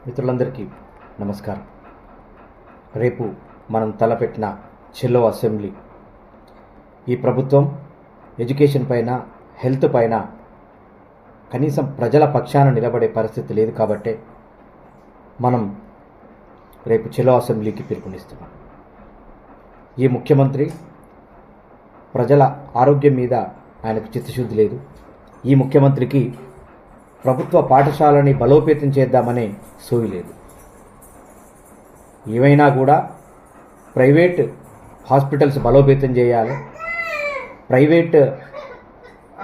మిత్రులందరికీ నమస్కారం. రేపు మనం తలపెట్టిన చెలో అసెంబ్లీ ఈ ప్రభుత్వం ఎడ్యుకేషన్ పైన, హెల్త్ పైన కనీసం ప్రజల పక్షాన నిలబడే పరిస్థితి లేదు కాబట్టే మనం రేపు చెలో అసెంబ్లీకి పిలుపునిస్తున్నాం. ఈ ముఖ్యమంత్రి ప్రజల ఆరోగ్యం మీద ఆయనకు చిత్తశుద్ధి లేదు. ఈ ముఖ్యమంత్రికి ప్రభుత్వ పాఠశాలని బలోపేతం చేద్దామనే సోయి లేదు. ఏవైనా కూడా ప్రైవేట్ హాస్పిటల్స్ బలోపేతం చేయాలి, ప్రైవేట్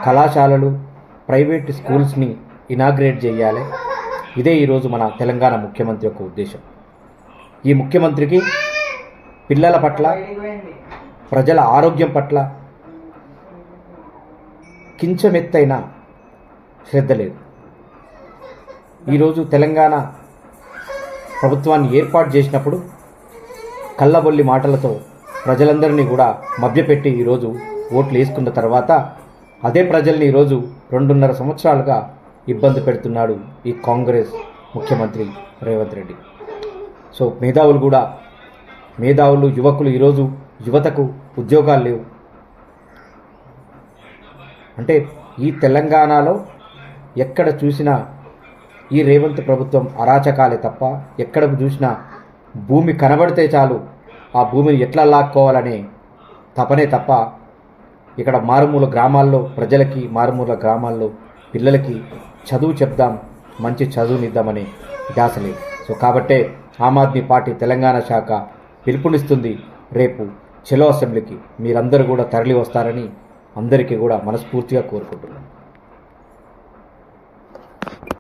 కళాశాలలు, ప్రైవేట్ స్కూల్స్ని ఇనాగ్రేట్ చేయాలి. ఇదే ఈరోజు మన తెలంగాణ ముఖ్యమంత్రి యొక్క ఉద్దేశం. ఈ ముఖ్యమంత్రికి పిల్లల పట్ల, ప్రజల ఆరోగ్యం పట్ల కించమెత్తైన శ్రద్ధ లేదు. ఈరోజు తెలంగాణ ప్రభుత్వాన్ని ఏర్పాటు చేసినప్పుడు కళ్ళబొల్లి మాటలతో ప్రజలందరినీ కూడా మభ్యపెట్టి ఈరోజు ఓట్లు వేసుకున్న తర్వాత అదే ప్రజల్ని ఈరోజు 2.5 సంవత్సరాలుగా ఇబ్బంది పెడుతున్నాడు ఈ కాంగ్రెస్ ముఖ్యమంత్రి రేవంత్ రెడ్డి. సో మేధావులు యువకులు ఈరోజు యువతకు ఉద్యోగాలు లేవు. అంటే ఈ తెలంగాణలో ఎక్కడ చూసినా ఈ రేవంత్ ప్రభుత్వం అరాచకాలే తప్ప, ఎక్కడ చూసినా భూమి కనబడితే చాలు ఆ భూమిని ఎట్లా లాక్కోవాలనే తపనే తప్ప ఇక్కడ మారుమూల గ్రామాల్లో ప్రజలకి, మారుమూల గ్రామాల్లో పిల్లలకి చదువు చెప్దాం, మంచి చదువునిద్దామనే ధ్యాస లేదు. సో కాబట్టే ఆమ్ ఆద్మీ పార్టీ తెలంగాణ శాఖ పిలుపునిస్తుంది రేపు చెలో అసెంబ్లీకి. మీరందరూ కూడా తరలి వస్తారని అందరికీ కూడా మనస్ఫూర్తిగా కోరుకుంటున్నాను.